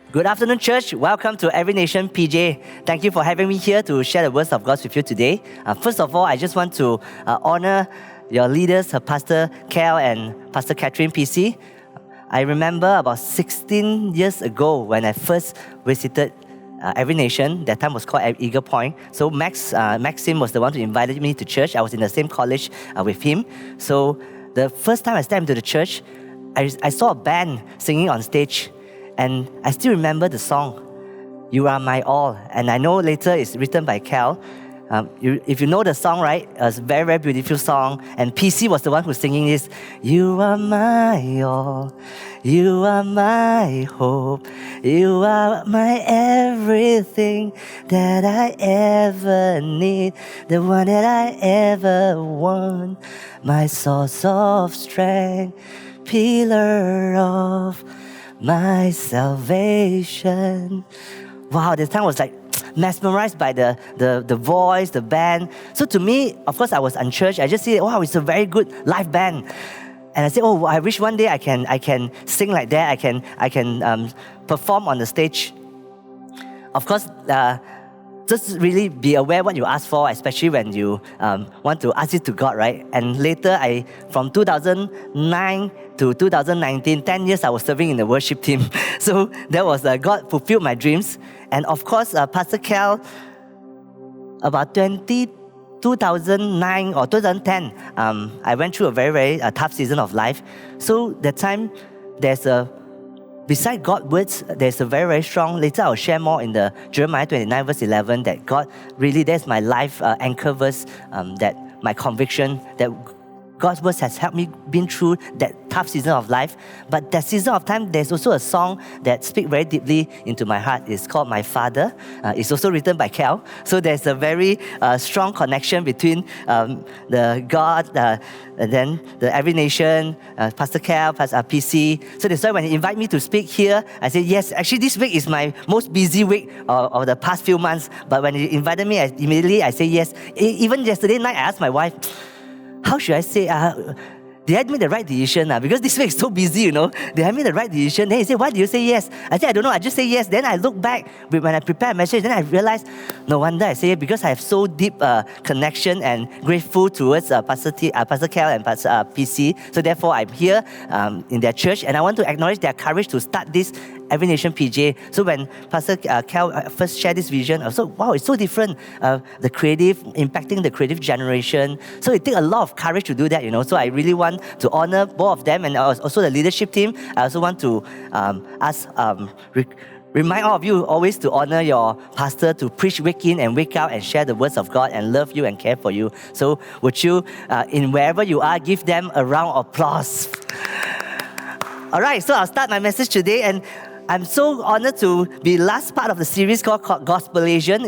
Good afternoon, church. Welcome to EveryNationPJ. Thank you for having me here to share the words of God with you today. First of all, I just want to honor your leaders, Pastor Cal and Pastor Catherine PC. I remember about 16 years ago when I first visited Every Nation. That time was called Eagle Point. So Maxim was the one who invited me to church. I was in the same college with him. So the first time I stepped into the church, I saw a band singing on stage. And I still remember the song, You Are My All. And I know later it's written by Cal. If you know the song, right? It's a very, very beautiful song. And PC was the one who's singing this. You are my all. You are my hope. You are my everything that I ever need. The one that I ever want. My source of strength. Pillar of my salvation. Wow, the time was like mesmerized by the voice, the band. So to me, of course, I was unchurched. I just see, wow, it's a very good live band. And I said, oh, I wish one day I can sing like that. I can perform on the stage. Of course, just really be aware what you ask for, especially when you want to ask it to God, right? And later, from 2009 to 2019, 10 years, I was serving in the worship team. So that was, God fulfilled my dreams. And of course, Pastor Cal, about 2009 or 2010, I went through a very, very tough season of life. So that time, beside God's words, there's a very, very strong, later I'll share more in the Jeremiah 29 verse 11, that God really, that's my life anchor verse, that my conviction, that God's words has helped me been through that tough season of life. But that season of time, there's also a song that speaks very deeply into my heart. It's called My Father. It's also written by Cal. So there's a very strong connection between the God, and then the Every Nation, Pastor Cal, Pastor PC. So that's why when he invited me to speak here, I said, yes, actually this week is my most busy week of the past few months. But when he invited me, immediately I said yes. Even yesterday night, I asked my wife, how should I say, did I make the right decision? Because this week is so busy, you know. Did I make the right decision? Then he said, why did you say yes? I said, I don't know, I just say yes. Then I look back when I prepare a message, then I realized, no wonder I say it, because I have so deep connection and grateful towards Pastor Cal and Pastor PC. So therefore, I'm here in their church, and I want to acknowledge their courage to start this Every Nation PJ. So when Pastor Cal first shared this vision, I was like, wow, it's so different. The creative, impacting the creative generation. So it takes a lot of courage to do that, you know. So I really want to honor both of them, and also the leadership team. I also want to remind all of you always to honor your pastor, to preach week in and week out and share the words of God and love you and care for you. So would you, in wherever you are, give them a round of applause. All right, so I'll start my message today, and I'm so honored to be last part of the series called Gospelation.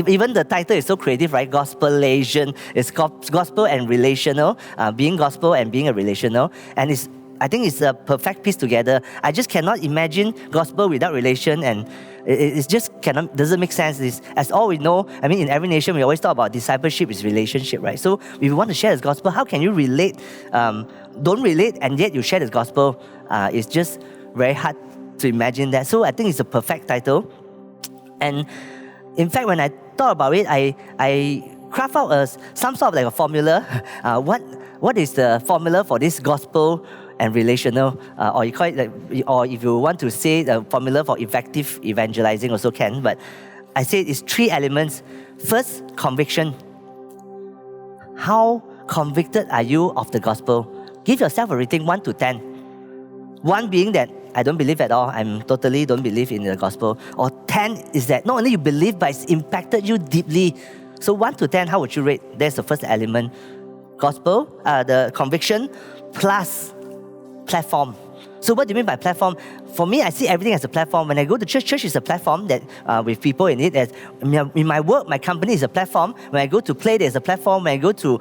Even the title is so creative, right? Gospelation. It's gospel and relational, being gospel and being a relational. And I think it's a perfect piece together. I just cannot imagine gospel without relation, and it just doesn't make sense. As all we know, I mean, in Every Nation, we always talk about discipleship is relationship, right? So if you want to share this gospel, how can you relate? Don't relate, and yet you share this gospel. It's just very hard to imagine that. So I think it's a perfect title. And in fact, when I thought about it, I craft out some sort of like a formula. What is the formula for this gospel and relational? Or you call it or if you want to say the formula for effective evangelizing also can. But I say it's 3 elements. First, conviction. How convicted are you of the gospel? Give yourself a rating 1 to 10. 1 being that I don't believe at all. I totally don't believe in the gospel. Or 10 is that not only you believe, but it's impacted you deeply. So 1 to 10, how would you rate? That's the first element. Gospel, the conviction, plus platform. So what do you mean by platform? For me, I see everything as a platform. When I go to church is a platform that with people in it. In my work, my company is a platform. When I go to play, there's a platform. When I go to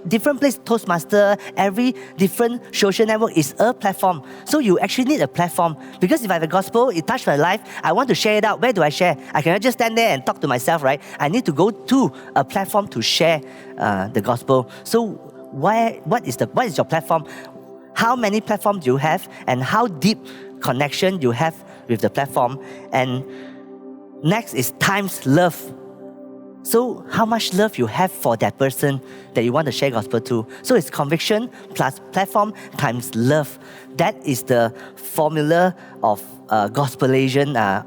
different place, Toastmaster, every different social network is a platform. So you actually need a platform. Because if I have a gospel, it touched my life, I want to share it out. Where do I share? I cannot just stand there and talk to myself, right? I need to go to a platform to share the gospel. So what is your platform? How many platforms do you have, and how deep connection you have with the platform. And next is times love. So how much love you have for that person that you want to share gospel to. So it's conviction plus platform times love. That is the formula of Gospelational.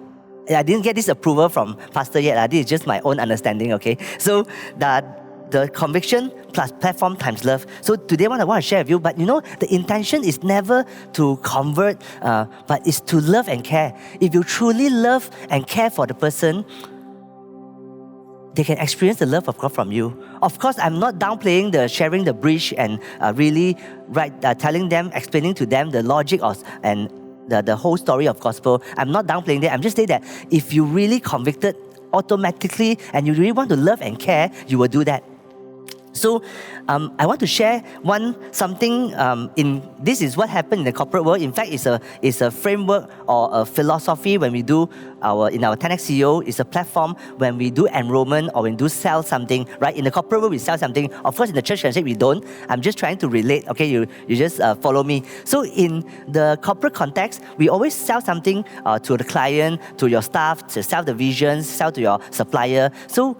I didn't get this approval from pastor yet. This is just my own understanding, okay? So the conviction plus platform times love. So today I want to share with you, but the intention is never to convert, but it's to love and care. If you truly love and care for the person, they can experience the love of God from you. Of course, I'm not downplaying the sharing the bridge and really telling them, explaining to them the logic and the whole story of gospel. I'm not downplaying that. I'm just saying that if you really convicted automatically and you really want to love and care, you will do that. So I want to share something this is what happened in the corporate world. In fact, it's a framework or a philosophy when we do in our 10X CEO. It's a platform when we do enrollment or when we do sell something, right? In the corporate world, we sell something. Of course, in the church concept, we don't. I'm just trying to relate. Okay, you just follow me. So in the corporate context, we always sell something to the client, to your staff, to sell the vision, sell to your supplier. So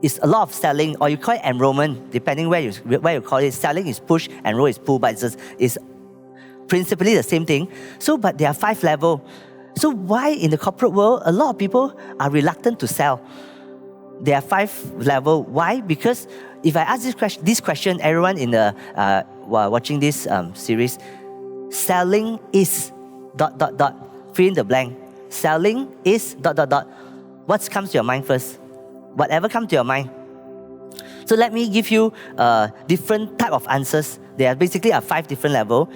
it's a lot of selling, or you call it enrollment, depending where you call it. Selling is push, enroll is pull, but it's principally the same thing. So, but there are 5 levels. So why in the corporate world, a lot of people are reluctant to sell? There are 5 levels. Why? Because if I ask this question, everyone in the while watching this series, selling is ... fill in the blank. Selling is ... What comes to your mind first? Whatever comes to your mind. So let me give you different type of answers. There are basically 5 different levels.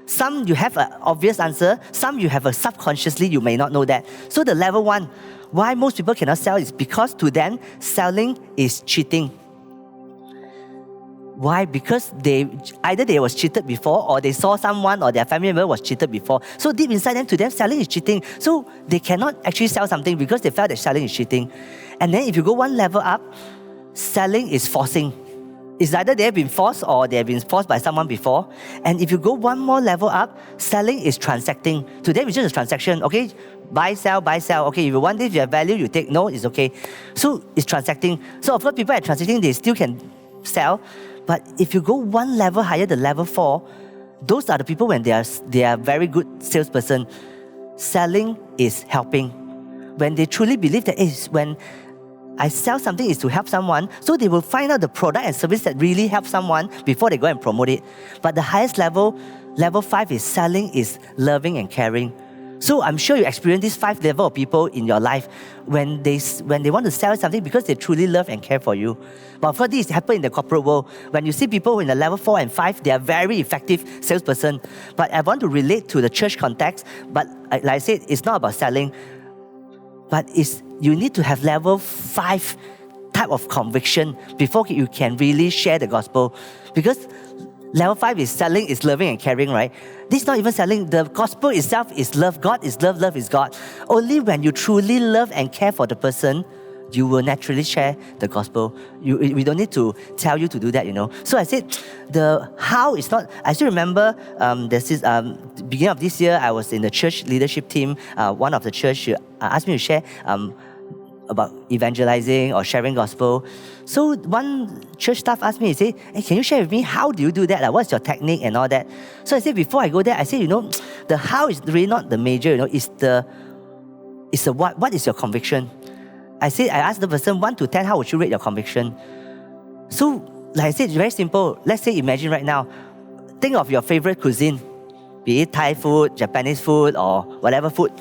Some you have an obvious answer. Some you have a subconsciously, you may not know that. So the level 1, why most people cannot sell is because to them, selling is cheating. Why? Because either they was cheated before, or they saw someone or their family member was cheated before. So deep inside them, to them, selling is cheating. So they cannot actually sell something because they felt that selling is cheating. And then if you go one level up, selling is forcing. It's either they have been forced or they have been forced by someone before. And if you go one more level up, selling is transacting. To them, it's just a transaction. Okay, buy, sell, buy, sell. Okay, if you want this, if you have value, you take. No, it's okay. So it's transacting. So of course, people are transacting, they still can sell. But if you go one level higher, the level 4, those are the people when they are very good salesperson. Selling is helping. When they truly believe that when I sell something is to help someone, so they will find out the product and service that really helps someone before they go and promote it. But the highest level, level 5 is selling is loving and caring. So I'm sure you experience these 5 levels of people in your life when they want to sell something because they truly love and care for you. But of course, this happens in the corporate world. When you see people in the level 4 and 5, they are very effective salesperson. But I want to relate to the church context. But like I said, it's not about selling, but you need to have level 5 type of conviction before you can really share the gospel. Because level 5 is selling, is loving and caring, right? This is not even selling. The gospel itself is love. God is love, love is God. Only when you truly love and care for the person, you will naturally share the gospel. We don't need to tell you to do that, So I said, the how is not... I still remember there's this... beginning of this year, I was in the church leadership team. One of the church asked me to share about evangelizing or sharing gospel. So one church staff asked me, he said, hey, can you share with me, how do you do that? Like, what's your technique and all that? So I said, before I go there, I said, the how is really not the major, it's the what is your conviction? I asked the person 1 to 10, how would you rate your conviction? So, like I said, it's very simple. Let's say, imagine right now, think of your favorite cuisine, be it Thai food, Japanese food, or whatever food.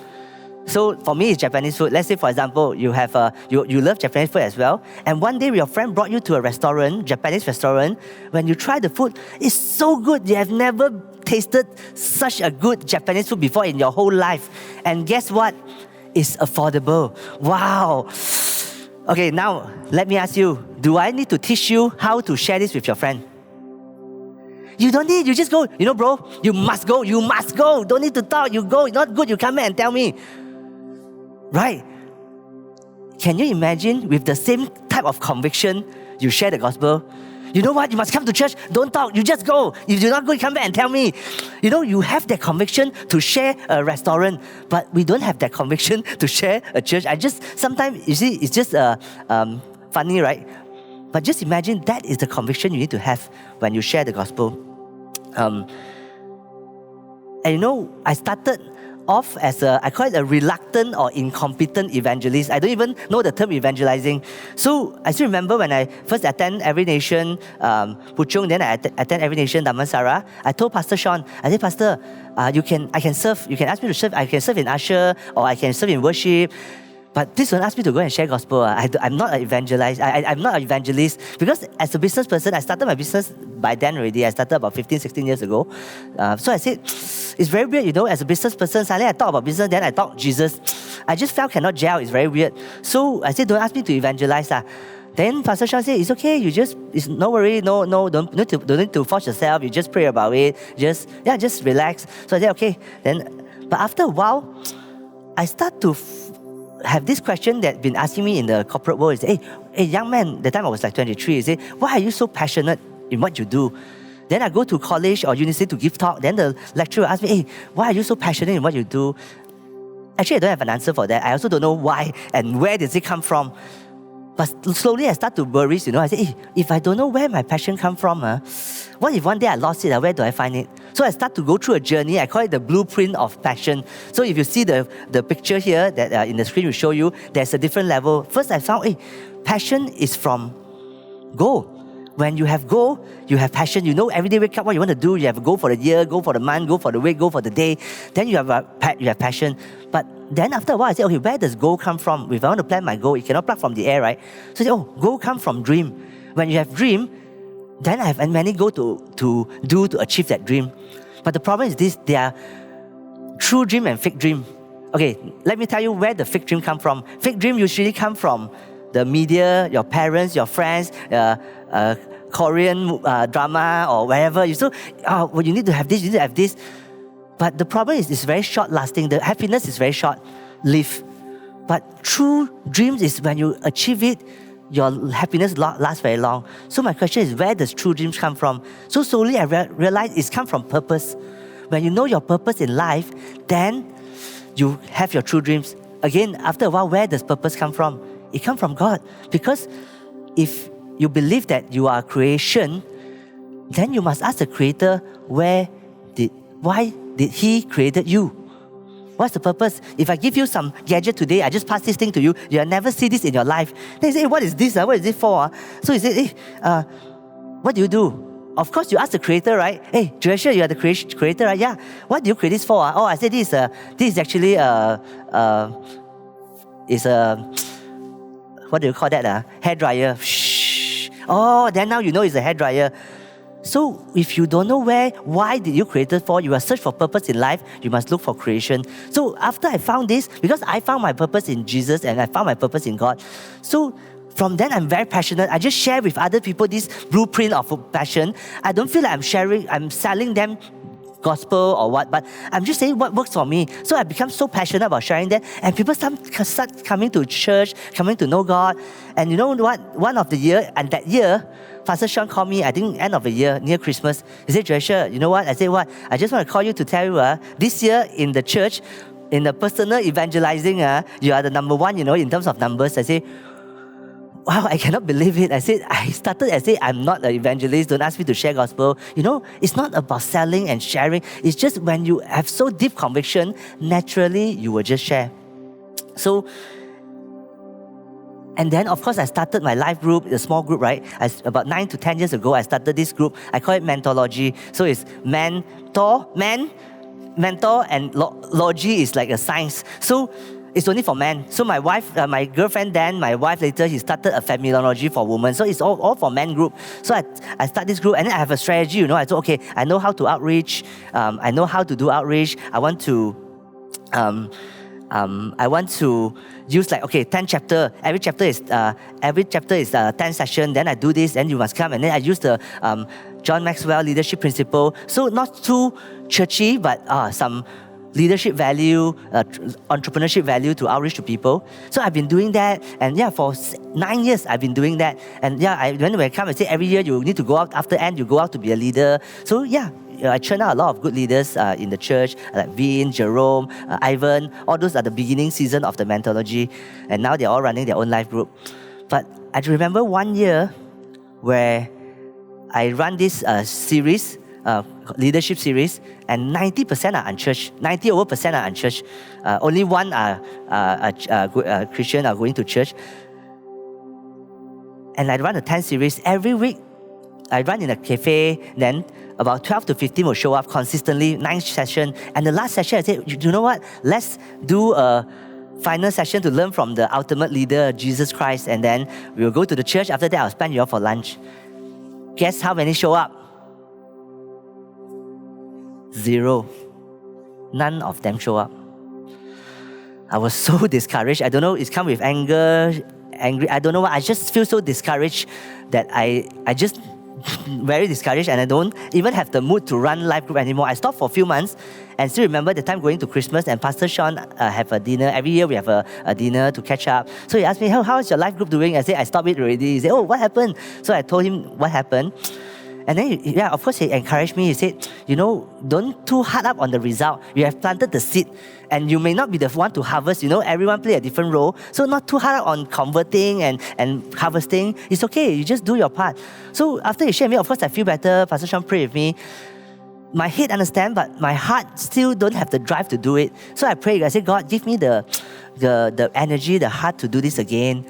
So for me, it's Japanese food. Let's say, for example, you have you love Japanese food as well, and one day your friend brought you to a restaurant, Japanese restaurant. When you try the food, it's so good. You have never tasted such a good Japanese food before in your whole life. And guess what? It's affordable. Wow. Okay, now let me ask you, do I need to teach you how to share this with your friend? You don't need, you just go. Bro, you must go. Don't need to talk, you go. It's not good, you come back and tell me. Right? Can you imagine with the same type of conviction you share the gospel? You know what? You must come to church. Don't talk. You just go. If you're not going, come back and tell me. You have that conviction to share a restaurant, but we don't have that conviction to share a church. Sometimes, you see, it's just funny, right? But just imagine that is the conviction you need to have when you share the gospel. I started off as I call it a reluctant or incompetent evangelist. I don't even know the term evangelizing. So I still remember when I first attend Every Nation, Puchong, then I attend Every Nation, Damansara. I told Pastor Sean, I said, Pastor, I can serve. You can ask me to serve. I can serve in usher or I can serve in worship. But please don't ask me to go and share gospel. I'm not an evangelist. I'm not an evangelist. Because as a business person, I started my business by then already. I started about 15, 16 years ago. So I said, it's very weird, as a business person, suddenly I talk about business, then I talk Jesus. I just felt cannot gel. It's very weird. So I said, don't ask me to evangelize. Then Pastor Sean said, it's okay. It's no worry. No, don't need to force yourself. You just pray about it. Just relax. So I said, okay. But after a while, I start to have this question that been asking me in the corporate world. Is, hey, young man, the time I was like 23, he said, why are you so passionate in what you do? Then I go to college or university to give talk. Then the lecturer asked me, hey, why are you so passionate in what you do? Actually, I don't have an answer for that. I also don't know why and where does it come from. But slowly I start to worry, I say, hey, if I don't know where my passion comes from, what if one day I lost it? Where do I find it? So I start to go through a journey. I call it the blueprint of passion. So if you see the picture here that in the screen will show you, there's a different level. First I found, passion is from goal. When you have goal, you have passion. Every day wake up what you want to do. You have a goal for the year, goal for the month, goal for the week, goal for the day. Then you have passion. But then after a while, I say, okay, where does goal come from? If I want to plan my goal, it cannot plug from the air, right? So I say, goal comes from dream. When you have dream, then I have many goals to achieve that dream. But the problem is this, there are true dream and fake dream. Okay, let me tell you where the fake dream come from. Fake dream usually come from the media, your parents, your friends, Korean drama or wherever. You need to have this, you need to have this. But the problem is it's very short lasting. The happiness is very short lived. But true dreams is when you achieve it, your happiness lasts very long. So my question is, where does true dreams come from? So slowly I realized it's come from purpose. When you know your purpose in life, then you have your true dreams. Again, after a while, where does purpose come from? It comes from God. Because if you believe that you are a creation, then you must ask the Creator, why did He created you? What's the purpose? If I give you some gadget today, I just pass this thing to you, you'll never see this in your life. Then you say, what is this? What is it for? So you say, what do you do? Of course, you ask the Creator, right? Hey, Joescher, you are the Creator, right? Yeah. What do you create this for? Oh, I said this is actually what do you call that? Hairdryer. Shh. Oh, then now you know it's a hairdryer. So if you don't know why did you create it for, you are search for purpose in life, you must look for creation. So after I found this, because I found my purpose in Jesus and I found my purpose in God, so from then I'm very passionate. I just share with other people this blueprint of passion. I don't feel like I'm selling them gospel or what, but I'm just saying what works for me. So I become so passionate about sharing that, and people start coming to church, coming to know God. And you know what? One of the year, and that year, Pastor Sean called me, I think end of the year, near Christmas. He said, Joescher, you know what? I said, what? I just want to call you to tell you, this year in the church, in the personal evangelizing, you are the number one, in terms of numbers. I say, wow, I cannot believe it. I said, I'm not an evangelist. Don't ask me to share gospel. It's not about selling and sharing. It's just when you have so deep conviction, naturally, you will just share. So, and then, of course, I started my life group, a small group, right? About 9 to 10 years ago, I started this group. I call it Mentology. So it's mentor, and logy is like a science. So it's only for men. So my wife, my girlfriend then, my wife later, he started a feminology for women. So it's all for men group. So I start this group and then I have a strategy, I thought, okay, I know how to outreach. I know how to do outreach. I want to use 10 chapter. Every chapter is 10 session. Then I do this, then you must come. And then I use the John Maxwell leadership principle. So not too churchy, but some leadership value, entrepreneurship value to outreach to people. So I've been doing that, and for 9 years I've been doing that. And when I come and say every year you need to go out after end, you go out to be a leader. So I churn out a lot of good leaders in the church, like Vin, Jerome, Ivan. All those are the beginning season of the Mentology, and now they're all running their own life group. But I remember one year where I run this series, leadership series, and 90% are unchurched. 90% are unchurched. Only one are Christian, are going to church. And I run a 10 series every week. I run in a cafe, then about 12 to 15 will show up consistently, 9 sessions. And the last session, I said, you know what? Let's do a final session to learn from the ultimate leader, Jesus Christ. And then we will go to the church. After that, I'll spend you all for lunch. Guess how many show up? 0. None of them show up. I was so discouraged. I don't know, it's come with anger, angry. I don't know what. I just feel so discouraged that I just very discouraged, and I don't even have the mood to run life group anymore. I stopped for a few months, and still remember the time going to Christmas, and Pastor Sean have a dinner. Every year we have a dinner to catch up. So he asked me, how is your life group doing? I said, I stopped it already. He said, oh, what happened? So I told him what happened. And then, of course, he encouraged me. He said, don't too hard up on the result. You have planted the seed, and you may not be the one to harvest. Everyone play a different role. So not too hard up on converting and harvesting. It's okay. You just do your part. So after he shared with me, of course, I feel better. Pastor Sean prayed with me. My head understand, but my heart still don't have the drive to do it. So I prayed. I said, God, give me the energy, the heart to do this again.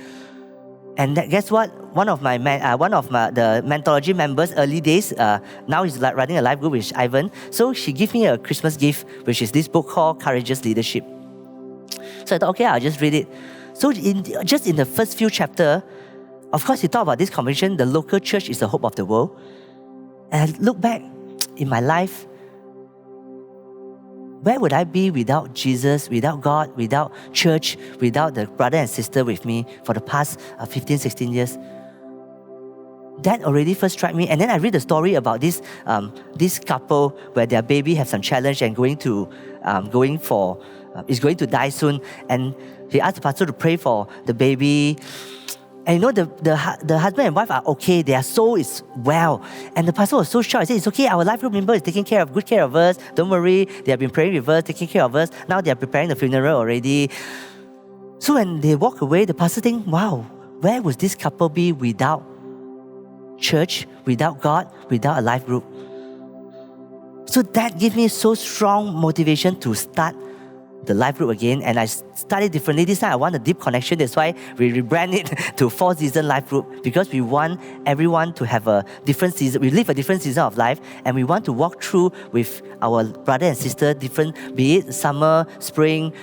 And guess what? One of the Mentology members, early days, now he's running a life group with Ivan. So she gave me a Christmas gift, which is this book called Courageous Leadership. So I thought, okay, I'll just read it. So just in the first few chapters, of course, he talked about this conviction, the local church is the hope of the world. And I look back in my life, where would I be without Jesus, without God, without church, without the brother and sister with me for the past 15, 16 years? That already first struck me. And then I read the story about this couple where their baby has some challenge and is going to die soon. And he asked the pastor to pray for the baby. And the husband and wife are okay. Their soul is well. And the pastor was so shocked. He said, it's okay. Our life group member is taking good care of us. Don't worry. They have been praying with us, taking care of us. Now they are preparing the funeral already. So when they walk away, the pastor thinks, wow, where would this couple be without church, without God, without a life group? So that gave me so strong motivation to start the life group again, and I started differently. This time I want a deep connection. That's why we rebrand it to 4-season life group, because we want everyone to have a different season. We live a different season of life, and we want to walk through with our brother and sister, different, be it summer, spring,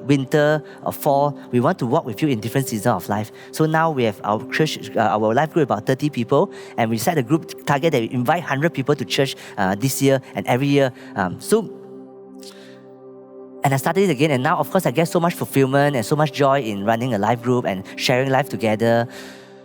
winter, or fall. We want to walk with you in different seasons of life. So now we have our church, our life group, about 30 people, and we set a group target that we invite 100 people to church this year and every year. And I started it again, and now, of course, I get so much fulfillment and so much joy in running a life group and sharing life together.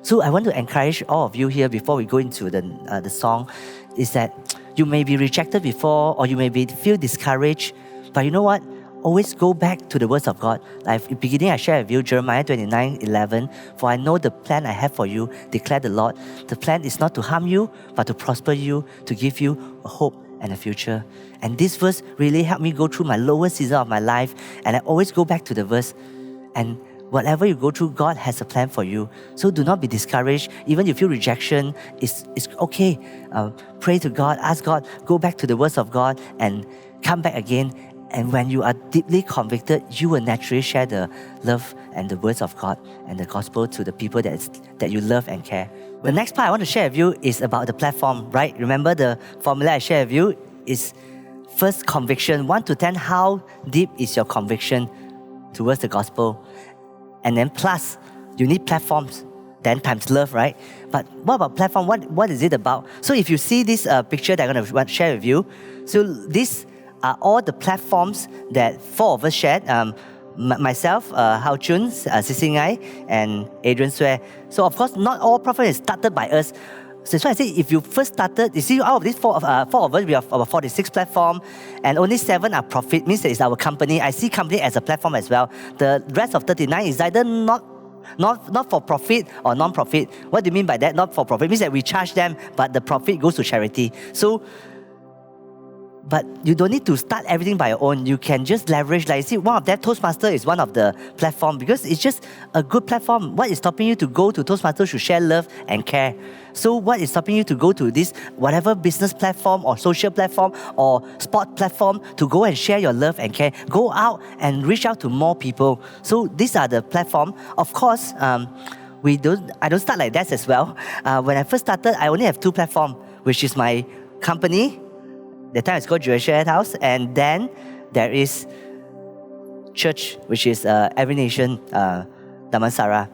So I want to encourage all of you here before we go into the song, is that you may be rejected before, or you may feel discouraged, but you know what? Always go back to the words of God. Like in the beginning, I shared with you Jeremiah 29:11. For I know the plan I have for you, declare the Lord. The plan is not to harm you, but to prosper you, to give you a hope and a future. And this verse really helped me go through my lowest season of my life. And I always go back to the verse. And whatever you go through, God has a plan for you. So do not be discouraged. Even if you feel rejection, it's okay. Pray to God, ask God, go back to the words of God and come back again. And when you are deeply convicted, you will naturally share the love and the words of God and the gospel to the people that you love and care. The next part I want to share with you is about the platform, right? Remember the formula I shared with you is first conviction, 1 to 10, how deep is your conviction towards the gospel? And then plus, you need platforms, then times love, right? But what about platform? What is it about? So if you see this picture that I'm going to share with you, so these are all the platforms that 4 of us shared. Myself, Hao Chun, Sisi Ngai, and Adrian Sue. So of course, not all platforms is started by us. So that's why I say, if you first started, you see, out of these four of us, we have about 46 platforms, and only 7 are profit, means that it's our company. I see company as a platform as well. The rest of 39 is either not for profit or non-profit. What do you mean by that? Not for profit means that we charge them, but the profit goes to charity. So, but you don't need to start everything by your own. You can just leverage, like, see, one of them, Toastmaster is one of the platform because it's just a good platform. What is stopping you to go to Toastmaster to share love and care? So what is stopping you to go to this whatever business platform or social platform or sport platform to go and share your love and care? Go out and reach out to more people. So these are the platform. Of course, I don't start like that as well. When I first started, I only have 2 platforms, which is my company. The time it's called Joescher House, and then there is church, which is Every Nation, Damansara.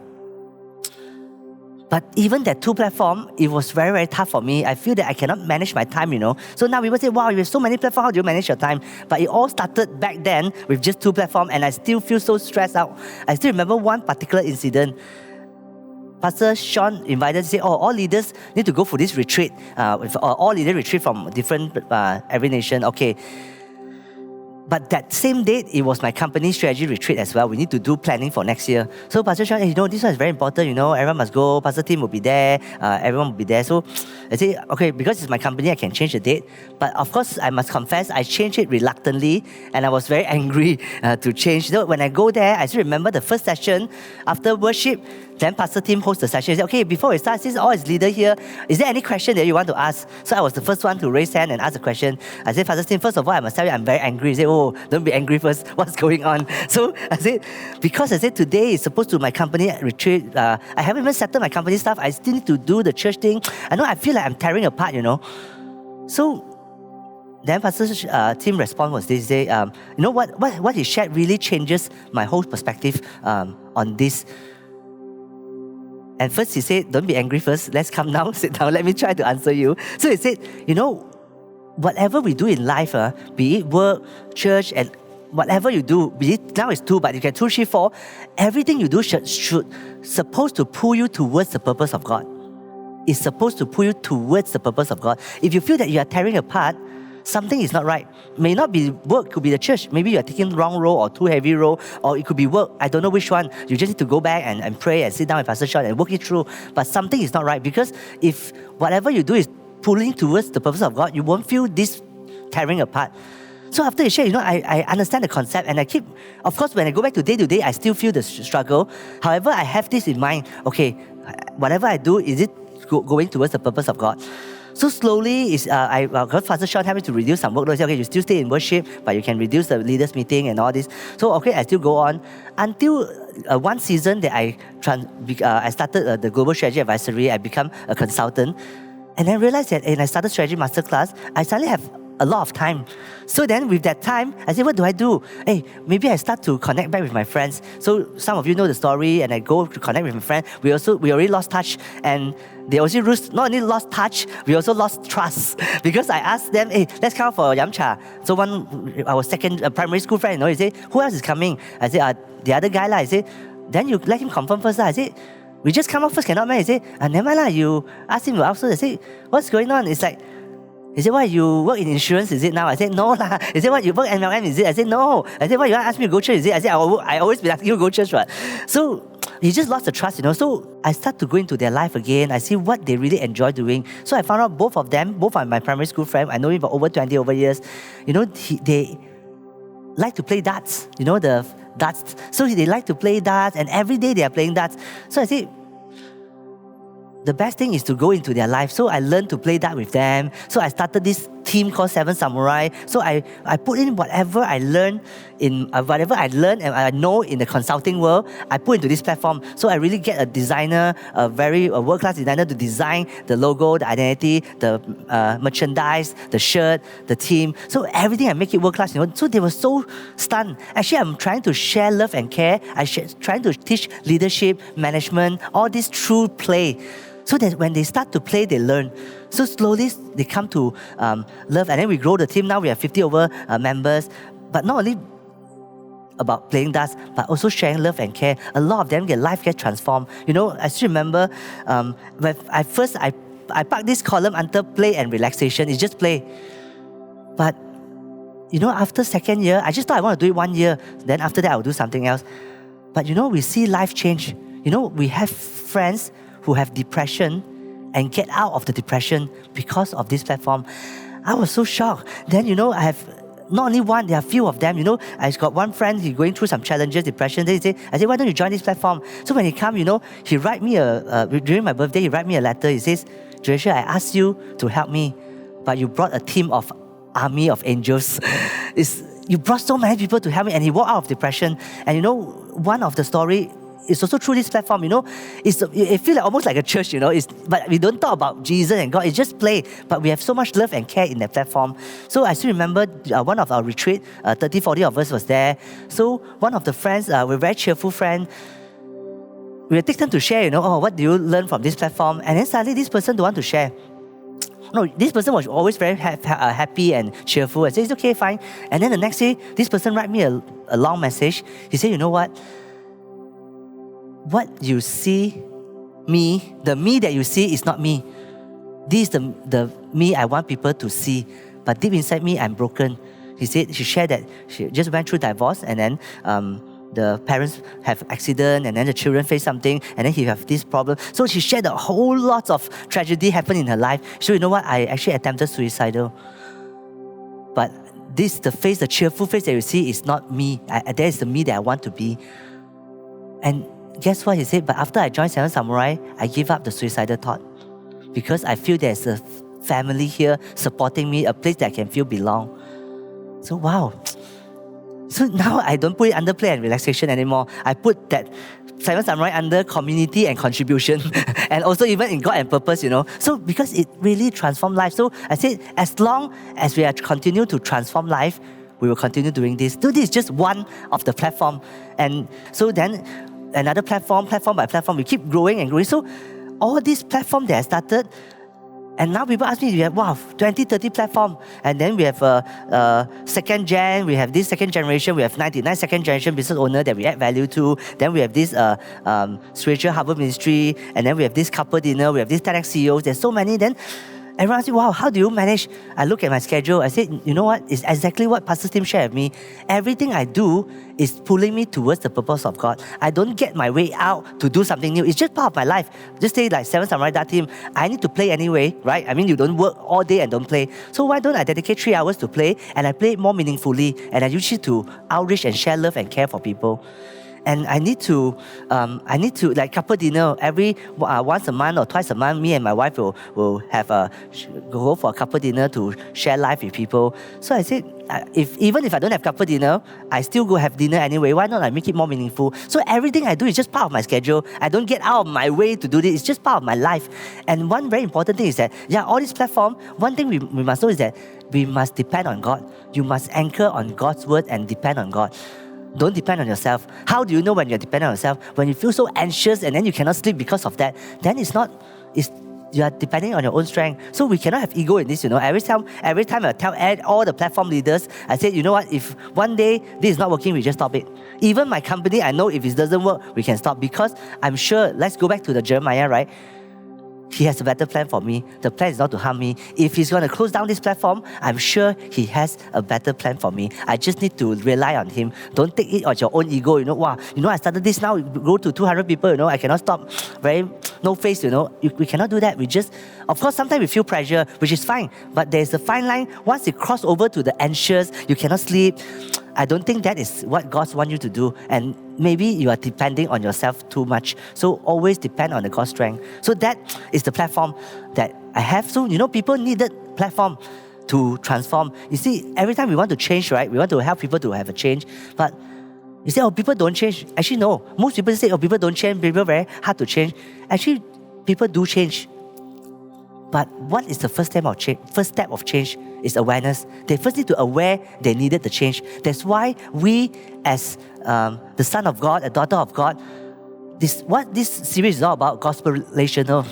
But even that 2 platforms, it was very, very tough for me. I feel that I cannot manage my time, So now people say, wow, you have so many platforms, how do you manage your time? But it all started back then with just 2 platforms, and I still feel so stressed out. I still remember one particular incident. Pastor Sean invited, say, all leaders need to go for this retreat, all leader retreat from different every nation. Okay. But that same date, it was my company strategy retreat as well. We need to do planning for next year. So Pastor Sean, this one is very important, everyone must go. Pastor Tim will be there, everyone will be there. So I say, okay, because it's my company, I can change the date. But of course, I must confess, I changed it reluctantly, and I was very angry to change. When I go there, I still remember the first session after worship. Then Pastor Tim hosts the session. He said, okay, before we start, since all is leader here, is there any question that you want to ask? So I was the first one to raise hand and ask a question. I said, Pastor Tim, first of all, I must tell you, I'm very angry. He said, oh, don't be angry first. What's going on? So I said, because I said today is supposed to my company retreat. I haven't even settled my company stuff. I still need to do the church thing. I feel like I'm tearing apart, So then Pastor Tim response was this. He said, what he shared really changes my whole perspective on this. And first he said, don't be angry first. Let's come now, sit down. Let me try to answer you. So he said, whatever we do in life, be it work, church, and whatever you do, be it, now it's 2, but you can 2, 3, 4, everything you do should supposed to pull you towards the purpose of God. It's supposed to pull you towards the purpose of God. If you feel that you are tearing apart, something is not right. May not be work, could be the church. Maybe you are taking wrong role or too heavy role, or it could be work. I don't know which one. You just need to go back and pray and sit down with Pastor Sean and work it through. But something is not right, because if whatever you do is pulling towards the purpose of God, you won't feel this tearing apart. So after you share, I understand the concept, and I keep, of course, when I go back to day, I still feel the struggle. However, I have this in mind. Okay, whatever I do, is it going towards the purpose of God? So slowly, Pastor Sean helped me to reduce some workload. He said, okay, you still stay in worship, but you can reduce the leaders meeting and all this. So okay, I still go on until one season that I started the Global Strategy Advisory. I become a consultant, and then realized that, and I started Strategy Masterclass. I suddenly have a lot of time. So then with that time, I said, what do I do? Hey, maybe I start to connect back with my friends. So some of you know the story, and I go to connect with my friends. We already lost touch, and they also not only lost touch, we also lost trust. Because I asked them, hey, let's come for Yam Cha. So our second primary school friend, he said, who else is coming? I said, the other guy. I said, then you let him confirm first. I said, we just come out first, cannot, man? He said, never mind, you ask him to also. I said, what's going on? It's like, he said, what, you work in insurance, is it now? I said, no lah. He said, what, you work MLM, is it? I said, no. I said, what, you want to ask me to go church, is it? I said, I always been asking you to go church, right? So he just lost the trust, So I start to go into their life again. I see what they really enjoy doing. So I found out both are my primary school friends. I know him for over 20 years. They like to play darts, the darts. So they like to play darts, and every day they are playing darts. So I said, the best thing is to go into their life. So I learned to play that with them. So I started this team called 7 Samurai. So I put in whatever I learned and I know in the consulting world, I put into this platform. So I really get a designer, a world-class designer to design the logo, the identity, the merchandise, the shirt, the team. So everything I make it world-class, So they were so stunned. Actually, I'm trying to share love and care. Trying to teach leadership, management, all this through play. So that when they start to play, they learn. So slowly, they come to love. And then we grow the team. Now we have 50 over members. But not only about playing darts, but also sharing love and care. A lot of them, their life gets transformed. I still remember when I I parked this column under play and relaxation. It's just play. But, after second year, I just thought I want to do it 1 year. Then after that, I'll do something else. But, we see life change. We have friends who have depression and get out of the depression because of this platform. I was so shocked. Then, I have not only one, there are a few of them. I got one friend, he's going through some challenges, depression. Then I said, why don't you join this platform? So when he come, he write me during my birthday, he write me a letter. He says, Joescher, I asked you to help me, but you brought a team of army of angels. You brought so many people to help me, and he walked out of depression. And one of the story, it's also through this platform, it feels almost like a church, but we don't talk about Jesus and God, it's just play, but we have so much love and care in that platform. So I still remember one of our retreat, 30, 40 of us was there. So one of the friends, we're a very cheerful friend, we were taken to share, what do you learn from this platform? And then suddenly this person don't want to share. No, this person was always very happy and cheerful. I said, it's okay, fine. And then the next day, this person write me a long message. He said, you know what you see the me that you see is not me. This is the me I want people to see. But deep inside me, I'm broken. She shared that she just went through divorce, and then the parents have accident, and then the children face something, and then he have this problem. So she shared a whole lot of tragedy happened in her life. So you know what? I actually attempted suicidal. But the cheerful face that you see is not me. That is the me that I want to be. And guess what he said? But after I joined Seven Samurai, I gave up the suicidal thought because I feel there's a family here supporting me, a place that I can feel belong. So wow. So now I don't put it under play and relaxation anymore. I put that Seven Samurai under community and contribution and also even in God and purpose, So because it really transformed life. So I said, as long as we continue to transform life, we will continue doing this. So this is just one of the platform. And so then another platform by platform, we keep growing and growing. So all these platforms that I started, and now people ask me, we have 20, 30 platforms. And then we have second gen, we have this second generation, we have 99 second generation business owner that we add value to. Then we have this spiritual harbor ministry, and then we have this couple dinner, we have this TEDx CEOs, there's so many. Then everyone says, wow, how do you manage? I look at my schedule, I said, you know what? It's exactly what Pastor Tim shared with me. Everything I do is pulling me towards the purpose of God. I don't get my way out to do something new. It's just part of my life. Just say like Seven Samurai team, I need to play anyway, right? I mean, you don't work all day and don't play. So why don't I dedicate 3 hours to play, and I play it more meaningfully, and I use it to outreach and share love and care for people. And I need to like couple dinner every once a month or twice a month. Me and my wife will have go for a couple dinner to share life with people. So I said, even if I don't have couple dinner, I still go have dinner anyway. Why not I make it more meaningful? So everything I do is just part of my schedule. I don't get out of my way to do this. It's just part of my life. And one very important thing is that, all these platforms, one thing we must know is that we must depend on God. You must anchor on God's word and depend on God. Don't depend on yourself. How do you know when you're dependent on yourself? When you feel so anxious and then you cannot sleep because of that, then you are depending on your own strength. So we cannot have ego in this, Every time I tell all the platform leaders, I say, you know what, if one day this is not working, we just stop it. Even my company, I know if it doesn't work, we can stop, because I'm sure, let's go back to the Jeremiah, right? He has a better plan for me. The plan is not to harm me. If he's going to close down this platform, I'm sure he has a better plan for me. I just need to rely on him. Don't take it on your own ego. I started this now, go to 200 people, I cannot stop. No face, we cannot do that. We just, of course, sometimes we feel pressure, which is fine. But there's a fine line. Once it crosses over to the anxious, you cannot sleep. I don't think that is what God wants you to do. And maybe you are depending on yourself too much. So always depend on the God's strength. So that is the platform that I have. So, people needed platform to transform. You see, every time we want to change, right? We want to help people to have a change. But you say, people don't change. Actually, no. Most people say, people don't change. People are very hard to change. Actually, people do change. But what is the first step of change? First step of change is awareness. They first need to aware they needed the change. That's why we, as the son of God, a daughter of God, what this series is all about, Gospelational.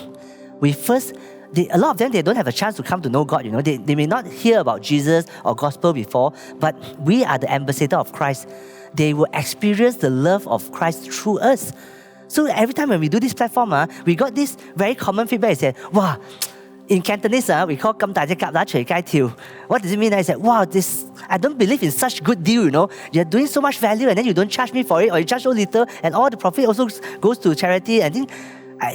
A lot of them, they don't have a chance to come to know God. They may not hear about Jesus or gospel before, but we are the ambassador of Christ. They will experience the love of Christ through us. So every time when we do this platform, we got this very common feedback. They say, wow, In Cantonese, we call "Kam Dai Kap Da Chui Kai Tiu." What does it mean? I said, wow, I don't believe in such good deal, you know. You're doing so much value and then you don't charge me for it, or you charge so little and all the profit also goes to charity. And then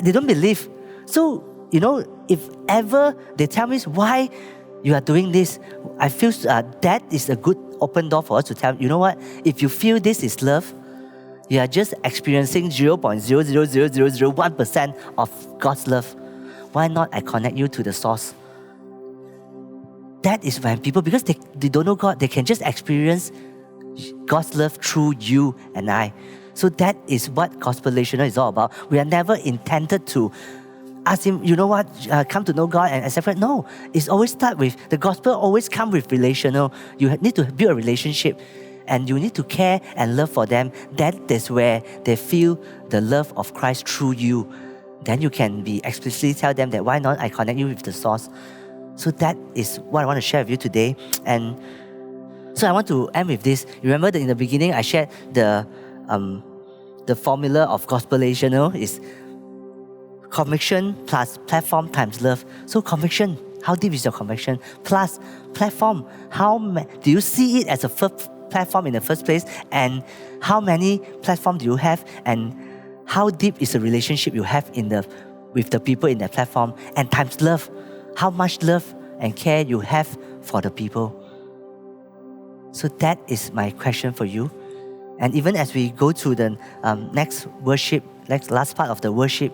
they don't believe. So, you know, if ever they tell me why you are doing this, I feel that is a good open door for us to tell, you know what, if you feel this is love, you are just experiencing 0.00001% of God's love. Why not I connect you to the source? That is when people, because they don't know God, they can just experience God's love through you and I. So that is what Gospelational is all about. We are never intended to ask Him, you know what, come to know God and accept it. No, it's always start with, the gospel always come with relational. You need to build a relationship and you need to care and love for them. That is where they feel the love of Christ through you. Then you can be explicitly tell them that why not I connect you with the source. So that is what I want to share with you today. And so I want to end with this. You remember that in the beginning I shared the formula of Gospelational is conviction plus platform times love. So conviction, how deep is your conviction? Plus platform, do you see it as a platform in the first place? And how many platforms do you have? And how deep is the relationship you have with the people in that platform? And times love, how much love and care you have for the people. So that is my question for you. And even as we go to the next last part of the worship,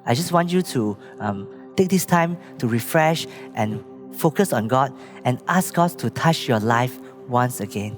I just want you to take this time to refresh and focus on God and ask God to touch your life once again.